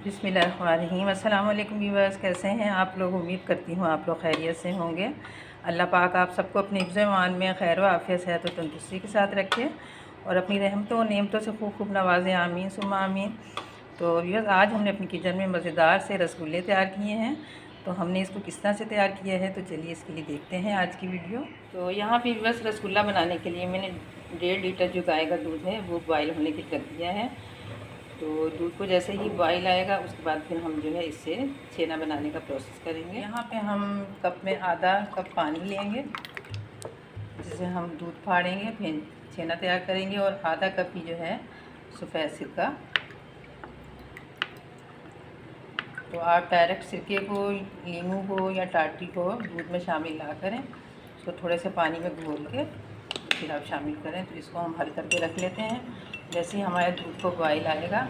बिस्मिल्लाहिर्रहमानिर्रहीम। अस्सलाम वालेकुम व्यूअर्स, कैसे हैं आप लोग? उम्मीद करती हूँ आप लोग खैरियत से होंगे। अल्लाह पाक आप सबको अपने हिफ्ज़-ए-मान में खैर व आफ़ियत, सेहत और तंदुरुस्ती के साथ रखे और अपनी रहमतों और नेमतों से खूब खूब नवाज़े। आमीन सुम्मा आमीन। तो व्यूअर्स, आज हमने अपनी किचन में मज़ेदार से रसगुल्ले तैयार किए हैं। तो हमने इसको किस तरह से तैयार किया है, तो चलिए इसके लिए देखते हैं आज की वीडियो। तो यहाँ पे व्यूअर्स, रसगुल्ला बनाने के लिए मैंने 1.5 लीटर जो गाय का दूध है वो बॉयल होने के लिए रख दिया है। तो दूध को जैसे ही बॉयल आएगा उसके बाद फिर हम जो है इससे छेना बनाने का प्रोसेस करेंगे। यहाँ पे हम कप में आधा कप पानी लेंगे, जिसे हम दूध फाड़ेंगे, फिर छेना तैयार करेंगे। और आधा कप ही जो है सफ़ेद सिरका। तो आप डायरेक्ट सिरके को, नींबू को या टाटी को दूध में शामिल ना करें, उसको थोड़े से पानी में घोल के फिर आप शामिल करें। तो इसको हम हल करके रख लेते हैं। जैसे ही हमारे दूध को बॉयल आएगा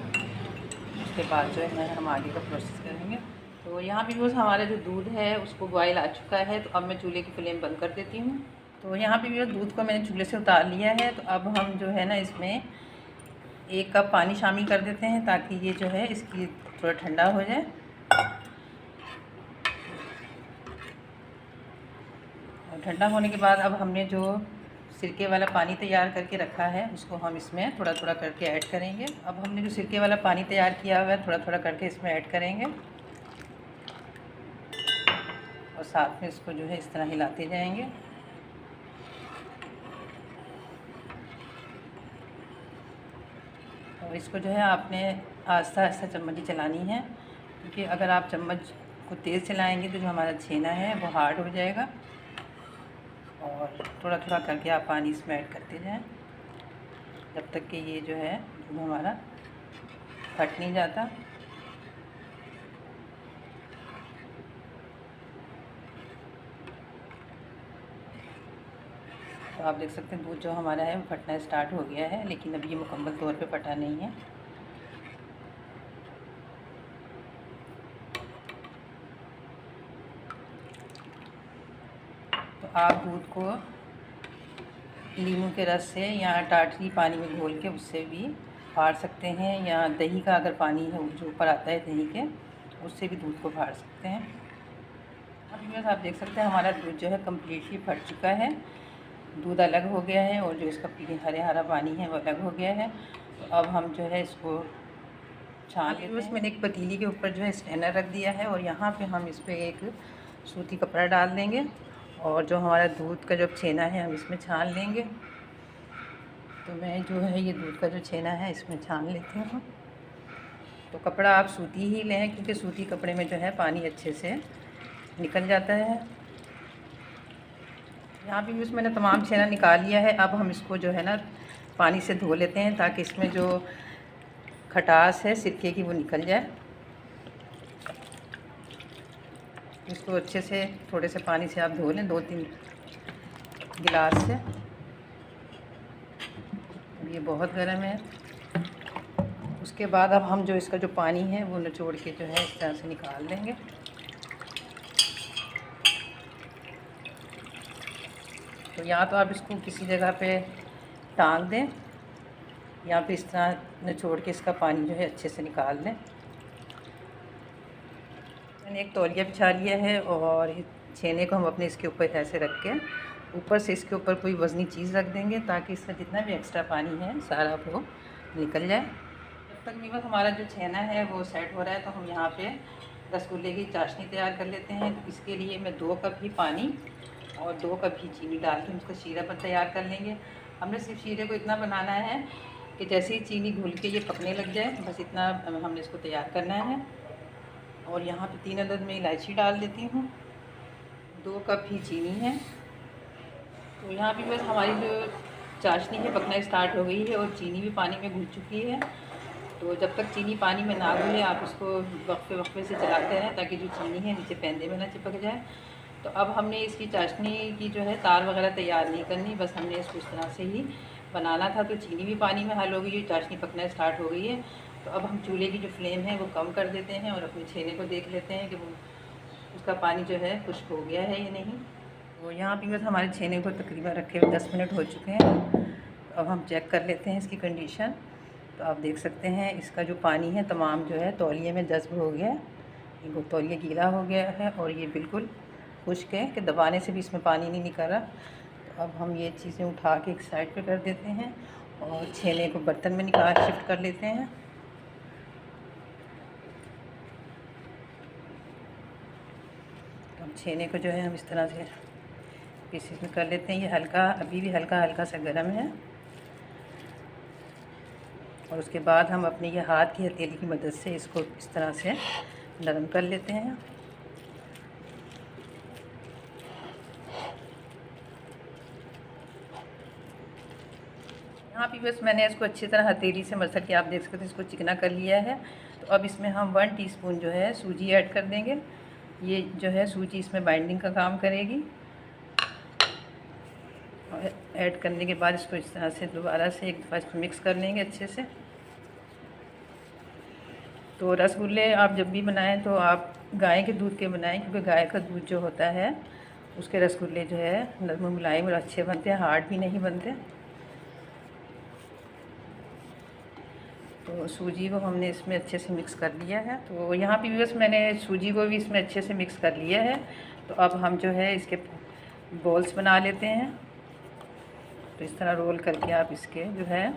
उसके बाद जो है हम आगे का प्रोसेस करेंगे। तो यहाँ पे बस हमारा जो दूध है उसको बॉयल आ चुका है। तो अब मैं चूल्हे की फ्लेम बंद कर देती हूँ। तो यहाँ पे भी दूध को मैंने चूल्हे से उतार लिया है। तो अब हम जो है ना इसमें 1 कप पानी शामिल कर देते हैं, ताकि ये जो है इसकी थोड़ा ठंडा हो जाए। और ठंडा होने के बाद अब हमने जो सिरके वाला पानी तैयार करके रखा है उसको हम इसमें थोड़ा थोड़ा करके ऐड करेंगे। अब हमने जो सिरके वाला पानी तैयार किया हुआ है थोड़ा थोड़ा करके इसमें ऐड करेंगे और साथ में इसको जो है इस तरह हिलाते जाएंगे। और इसको जो है आपने आहिस्ता आहिस्ता चम्मच ही चलानी है, क्योंकि अगर आप चम्मच को तेज़ चलाएंगे तो जो हमारा छेना है वो हार्ड हो जाएगा। और थोड़ा थोड़ा करके आप पानी इसमें ऐड करते जाएं जब तक कि ये जो है दूध हमारा फट नहीं जाता। तो आप देख सकते हैं दूध जो हमारा है वो फटना स्टार्ट हो गया है, लेकिन अभी ये मुकम्मल तौर पे फटा नहीं है। तो आप दूध को नींबू के रस से या टाटरी पानी में घोल के उससे भी फाड़ सकते हैं, या दही का अगर पानी है जो ऊपर आता है दही के, उससे भी दूध को फाड़ सकते हैं। अभी बस आप देख सकते हैं हमारा दूध जो है कम्प्लीटली फट चुका है। दूध अलग हो गया है और जो इसका हरा पानी है वो अलग हो गया है। तो अब हम जो है इसको छान लेते हैं। मैंने एक पतीली के ऊपर जो है स्ट्रेनर रख दिया है और यहाँ पे हम इस पर एक सूती कपड़ा डाल देंगे और जो हमारा दूध का जो छेना है हम इसमें छान लेंगे। तो मैं जो है ये दूध का जो छेना है इसमें छान लेती हूँ। तो कपड़ा आप सूती ही लें, क्योंकि सूती कपड़े में जो है पानी अच्छे से निकल जाता है। यहाँ पे भी मैंने तमाम छेना निकाल लिया है। अब हम इसको जो है ना पानी से धो लेते हैं, ताकि इसमें जो खटास है सिरके की वो निकल जाए। इसको अच्छे से थोड़े से पानी से आप धो लें, 2-3 गिलास से। ये बहुत गर्म है। उसके बाद अब हम जो इसका जो पानी है वो निचोड़ के जो है इस तरह से निकाल लेंगे। तो या तो आप इसको किसी जगह पे टांग दें, या फिर इस तरह निचोड़ के इसका पानी जो है अच्छे से निकाल दें। मैंने एक तौलिया बिछा लिया है और छेने को हम अपने इसके ऊपर ऐसे रख के ऊपर से इसके ऊपर कोई वज़नी चीज़ रख देंगे, ताकि इसका जितना भी एक्स्ट्रा पानी है सारा वो निकल जाए। जब तक भी बस हमारा जो छेना है वो सेट हो रहा है, तो हम यहाँ पे रसगुल्ले की चाशनी तैयार कर लेते हैं। तो इसके लिए मैं 2 कप ही पानी और 2 कप ही चीनी डाल के उसका शीरा पर तैयार कर लेंगे। हमने सिर्फ शीरे को इतना बनाना है कि जैसे ही चीनी घुल के ये पकने लग जाए, बस इतना हमने इसको तैयार करना है। और यहाँ पे 3 अदद में इलायची डाल देती हूँ। 2 कप ही चीनी है। तो यहाँ पे बस हमारी जो चाशनी है पकना स्टार्ट हो गई है और चीनी भी पानी में घुल चुकी है। तो जब तक चीनी पानी में ना घुले आप इसको वक्फे वक्फे से चलाते रहें, ताकि जो चीनी है नीचे पैंदे में ना चिपक जाए। तो अब हमने इसकी चाशनी की जो है तार वगैरह तैयार नहीं करनी, बस हमने इसको इस तरह से ही बनाना था। तो चीनी भी पानी में हल हो गई है, चाशनी पकना स्टार्ट हो गई है। तो अब हम चूल्हे की जो फ्लेम है वो कम कर देते हैं और अपने छेने को देख लेते हैं कि वो उसका पानी जो है खुश्क हो गया है या नहीं। तो यहाँ भी बस हमारे छेने को तकरीबन रखे हुए 10 मिनट हो चुके हैं। तो अब हम चेक कर लेते हैं इसकी कंडीशन। तो आप देख सकते हैं इसका जो पानी है तमाम जो है तौलिए में जज्ब हो गया है। ये तौलिया गीला हो गया है और ये बिल्कुल खुश्क है कि दबाने से भी इसमें पानी नहीं निकल रहा। तो अब हम ये चीज़ें उठा के एक साइड पे कर देते हैं और छेने को बर्तन में निकाल शिफ्ट कर लेते हैं। अब छेने को जो है हम इस तरह से पीसेस में कर लेते हैं। ये हल्का अभी भी हल्का हल्का सा गर्म है और उसके बाद हम अपने ये हाथ की हथेली की मदद से इसको इस तरह से नरम कर लेते हैं। यहाँ पे बस मैंने इसको अच्छी तरह हथेली से मसल के आप देख सकते हैं इसको चिकना कर लिया है। तो अब इसमें हम 1 टीस्पून जो है सूजी ऐड कर देंगे। ये जो है सूजी इसमें बाइंडिंग का काम करेगी। और ऐड करने के बाद इसको इस तरह से दोबारा से एक दफ़ा इसको मिक्स कर लेंगे अच्छे से। तो रसगुल्ले आप जब भी बनाएं तो आप गाय के दूध के बनाएं, क्योंकि गाय का दूध जो होता है उसके रसगुल्ले जो है नरम मुलायम और अच्छे बनते हैं, हार्ड भी नहीं बनते। तो सूजी को हमने इसमें अच्छे से मिक्स कर लिया है। तो यहाँ पे बस मैंने सूजी को भी इसमें अच्छे से मिक्स कर लिया है। तो अब हम जो है इसके बॉल्स बना लेते हैं। तो इस तरह रोल करके आप इसके जो है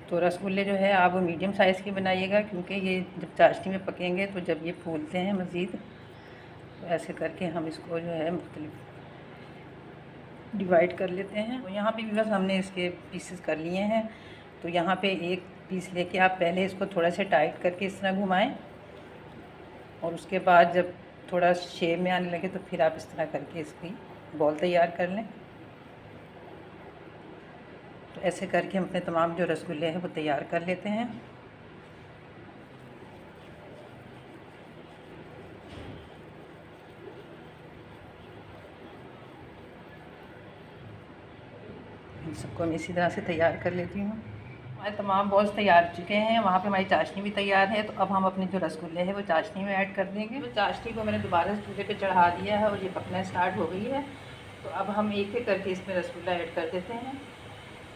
तो रसगुल्ले जो है आप वो मीडियम साइज़ के बनाइएगा, क्योंकि ये जब चाशनी में पकेंगे तो जब ये फूलते हैं मज़ीद, तो ऐसे करके हम इसको जो है मुख्तलिफ डिवाइड कर लेते हैं। तो यहाँ पे भी बस हमने इसके पीसेस कर लिए हैं। तो यहाँ पे एक पीस लेके आप पहले इसको थोड़ा सा टाइट करके इस तरह घुमाएं और उसके बाद जब थोड़ा शेप में आने लगे तो फिर आप इस तरह करके इसकी बॉल तैयार कर लें। तो ऐसे करके हम अपने तमाम जो रसगुल्ले हैं वो तैयार कर लेते हैं। इन सबको मैं इसी तरह से तैयार कर लेती हूँ। हमारे तमाम बॉल्स तैयार हो चुके हैं। वहाँ पे हमारी चाशनी भी तैयार है। तो अब हम अपने जो रसगुल्ले हैं वो चाशनी में ऐड कर देंगे। तो चाशनी को मैंने दोबारा चूल्हे पे चढ़ा दिया है और ये पकना स्टार्ट हो गई है। तो अब हम एक एक करके इसमें रसगुल्ला ऐड कर देते हैं।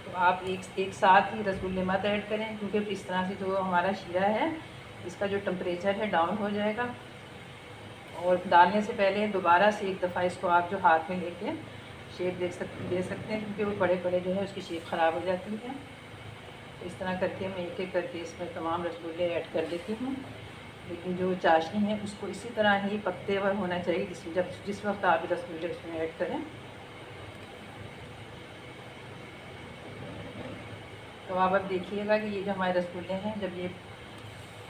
तो आप एक साथ ही रसगुल्ले मत ऐड करें, क्योंकि इस तरह से जो हमारा शीरा है इसका जो टेम्परेचर है डाउन हो जाएगा। और डालने से पहले दोबारा से एक दफ़ा इसको आप जो हाथ में लेके शेप दे सकते हैं, क्योंकि वो बड़े बड़े जो है उसकी शेप ख़राब हो जाती है। तो इस तरह करके मैं एक एक करके इसमें तमाम रसगुल्ले ऐड कर देती हूँ। लेकिन जो चाशनी है उसको इसी तरह ही पकते हुए होना चाहिए जिस वक्त आप रसगुल्ले उसमें ऐड करें। तो आप अब देखिएगा कि ये जो हमारे रसगुल्ले हैं जब ये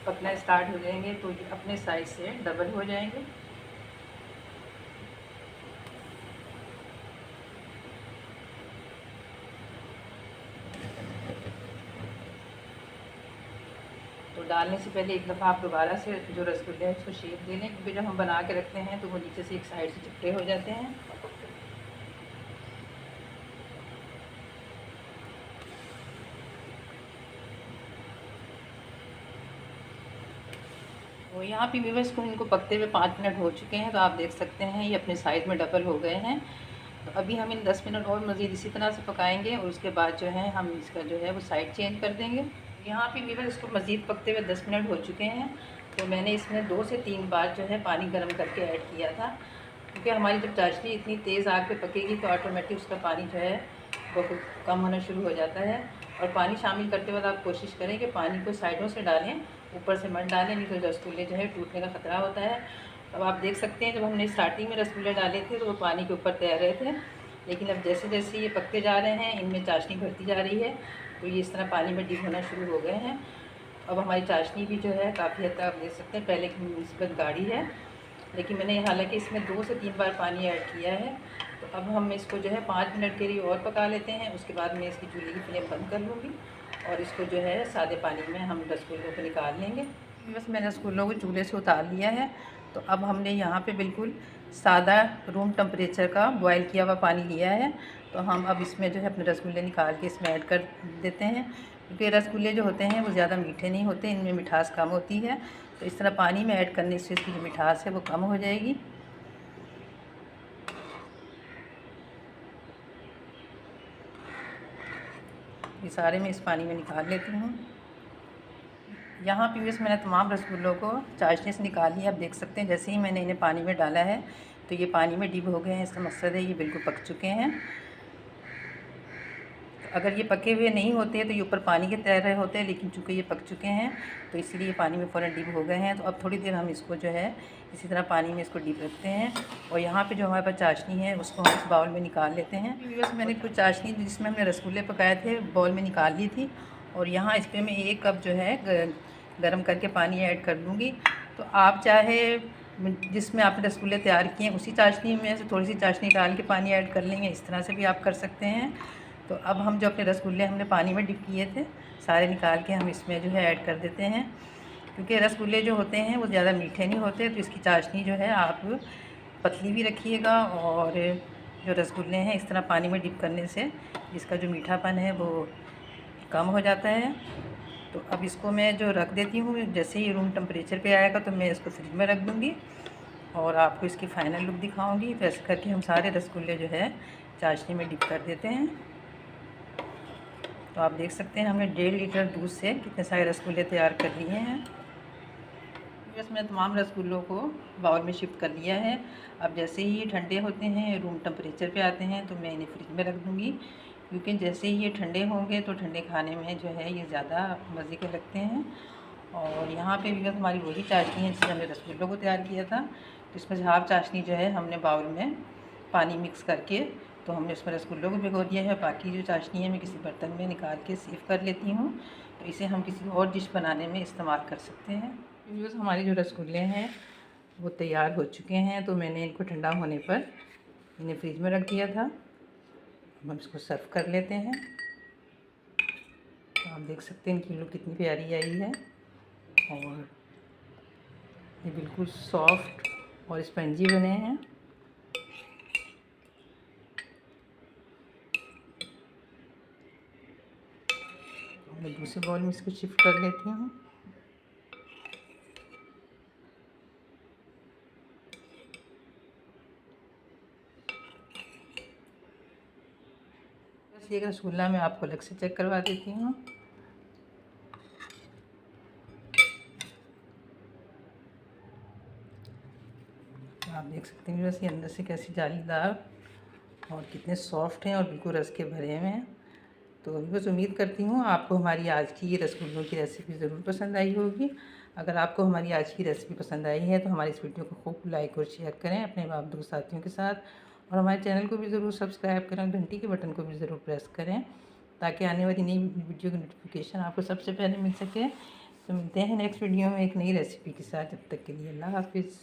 पकना स्टार्ट हो जाएंगे तो ये अपने साइज़ से डबल हो जाएंगे। तो डालने से पहले एक दफ़ा आप दोबारा से जो रसगुल्ले हैं उसको शेप दे लें, क्योंकि जब हम बना के रखते हैं तो वो नीचे से एक साइड से चिपटे हो जाते हैं। तो यहाँ पे व्यूअर्स को इनको पकते हुए 5 मिनट हो चुके हैं। तो आप देख सकते हैं ये अपने साइज़ में डबल हो गए हैं। तो अभी हम इन 10 मिनट और मज़ीद इसी तरह से पकाएंगे और उसके बाद जो है हम इसका जो है वो साइड चेंज कर देंगे। यहाँ पे व्यूअर्स इसको मज़ीद पकते हुए 10 मिनट हो चुके हैं। तो मैंने इसमें 2 से 3 बार जो है पानी गर्म करके ऐड किया था, क्योंकि हमारी जब चाशनी इतनी तेज़ आग पे पकेगी तो ऑटोमेटिक उसका पानी जो है वो कम होना शुरू हो जाता है। और पानी शामिल करते वक्त आप कोशिश करें कि पानी को साइडों से डालें, ऊपर से मत डालें, नहीं तो रसगुल्ले जो है टूटने का ख़तरा होता है। अब आप देख सकते हैं जब हमने स्टार्टिंग में रसगुल्ले डाले थे तो वो पानी के ऊपर तैर रहे थे, लेकिन अब जैसे जैसे ये पकते जा रहे हैं इनमें चाशनी भरती जा रही है तो ये इस तरह पानी में डिप होना शुरू हो गए हैं। अब हमारी चाशनी भी जो है काफ़ी हद तक आप देख सकते हैं पहले की निस्बत गाढ़ी है, लेकिन मैंने हालांकि इसमें 2 से 3 बार पानी ऐड किया है। तो अब हम इसको जो है 5 मिनट के लिए और पका लेते हैं। उसके बाद मैं इसकी चूल्हे की फ्लेम बंद कर लूँगी और इसको जो है सादे पानी में हम रसगुल्लों को निकाल लेंगे। बस मैंने रसगुल्लों को चूल्हे से उतार लिया है। तो अब हमने यहाँ पे बिल्कुल सादा रूम टेम्परेचर का बॉयल किया हुआ पानी लिया है। तो हम अब इसमें जो है अपने रसगुल्ले निकाल के इसमें ऐड कर देते हैं। क्योंकि रसगुल्ले जो होते हैं वो ज़्यादा मीठे नहीं होते, इनमें मिठास कम होती है। तो इस तरह पानी में ऐड करने से इसकी जो मिठास है वो कम हो जाएगी। ये सारे मैं इस पानी में निकाल लेती हूँ। यहाँ पे बस मैंने तमाम रसगुल्लों को चाशनी से निकाल लिया। आप देख सकते हैं जैसे ही मैंने इन्हें पानी में डाला है तो ये पानी में डिप हो गए हैं। इसका मकसद है ये बिल्कुल पक चुके हैं। अगर ये पके हुए नहीं होते तो ये ऊपर पानी के तैर रहे होते हैं, लेकिन चूँकि ये पक चुके हैं तो इसलिए ये पानी में फ़ौरन डिप हो गए हैं। तो अब थोड़ी देर हम इसको जो है इसी तरह पानी में इसको डिप रखते हैं। और यहाँ पे जो हमारे पास चाशनी है उसको हम इस बाउल में निकाल लेते हैं। बस मैंने कुछ चाशनी जिसमें हमने रसगुल्ले पकाए थे बाउल में निकाल ली थी। और यहाँ इस पर मैं 1 कप जो है गर्म करके पानी ऐड कर लूँगी। तो आप चाहे जिसमें आपने रसगुल्ले तैयार किए हैं उसी चाशनी में से थोड़ी सी चाशनी डाल के पानी ऐड कर लेंगे। इस तरह से भी आप कर सकते हैं। तो अब हम जो अपने रसगुल्ले हमने पानी में डिप किए थे सारे निकाल के हम इसमें जो है ऐड कर देते हैं। क्योंकि रसगुल्ले जो होते हैं वो ज़्यादा मीठे नहीं होते, तो इसकी चाशनी जो है आप पतली भी रखिएगा। और जो रसगुल्ले हैं इस तरह पानी में डिप करने से इसका जो मीठापन है वो कम हो जाता है। तो अब इसको मैं जो रख देती हूँ, जैसे ही रूम टेम्परेचर पे आएगा तो मैं इसको फ्रिज में रख दूँगी और आपको इसकी फ़ाइनल लुक दिखाऊँगी। तो ऐसे करके हम सारे रसगुल्ले जो है चाशनी में डिप कर देते हैं। तो आप देख सकते हैं हमने 1.5 लीटर दूध से कितने सारे रसगुल्ले तैयार कर लिए हैं। बस मैंने तमाम रसगुल्लों को बाउल में शिफ्ट कर लिया है। अब जैसे ही ये ठंडे होते हैं, रूम टेम्परेचर पे आते हैं, तो मैं इन्हें फ्रिज में रख दूँगी। क्योंकि जैसे ही ये ठंडे होंगे तो ठंडे खाने में जो है ये ज़्यादा मज़े के लगते हैं। और यहाँ पे भी बस हमारी वही चाशनी है जिससे हमने रसगुल्लों को तैयार किया था। तो इसमें से हाफ़ चाशनी जो है हमने बाउल में पानी मिक्स करके तो हमने उसमें रसगुल्लों को भिगो दिया है। बाकी जो चाशनी है मैं किसी बर्तन में निकाल के सेव कर लेती हूँ। तो इसे हम किसी और डिश बनाने में इस्तेमाल कर सकते हैं। बस हमारे जो रसगुल्ले हैं वो तैयार हो चुके हैं। तो मैंने इनको ठंडा होने पर इन्हें फ्रिज में रख दिया था। हम इसको सर्व कर लेते हैं। तो आप देख सकते हैं इनकी लुक कितनी प्यारी आई है और ये बिल्कुल सॉफ्ट और स्पंजी बने हैं। मैं दूसरे बाउल में इसको शिफ्ट कर लेती हूँ। बस ये रसगुल्ला मैं आपको अलग से चेक करवा देती हूँ। तो आप देख सकते हैं बस ये अंदर से कैसी जालीदार और कितने सॉफ्ट हैं और बिल्कुल रस के भरे हुए हैं। तो बस उम्मीद करती हूँ आपको हमारी आज की ये रसगुल्लों की रेसिपी ज़रूर पसंद आई होगी। अगर आपको हमारी आज की रेसिपी पसंद आई है तो हमारी इस वीडियो को खूब लाइक और शेयर करें अपने बाप दोस्त साथियों के साथ। और हमारे चैनल को भी ज़रूर सब्सक्राइब करें, घंटी के बटन को भी ज़रूर प्रेस करें ताकि आने वाली नई वीडियो की नोटिफिकेशन आपको सबसे पहले मिल सके। तो मिलते हैं नेक्स्ट वीडियो में एक नई रेसिपी के साथ। जब तक के लिए अल्लाह हाफिज़।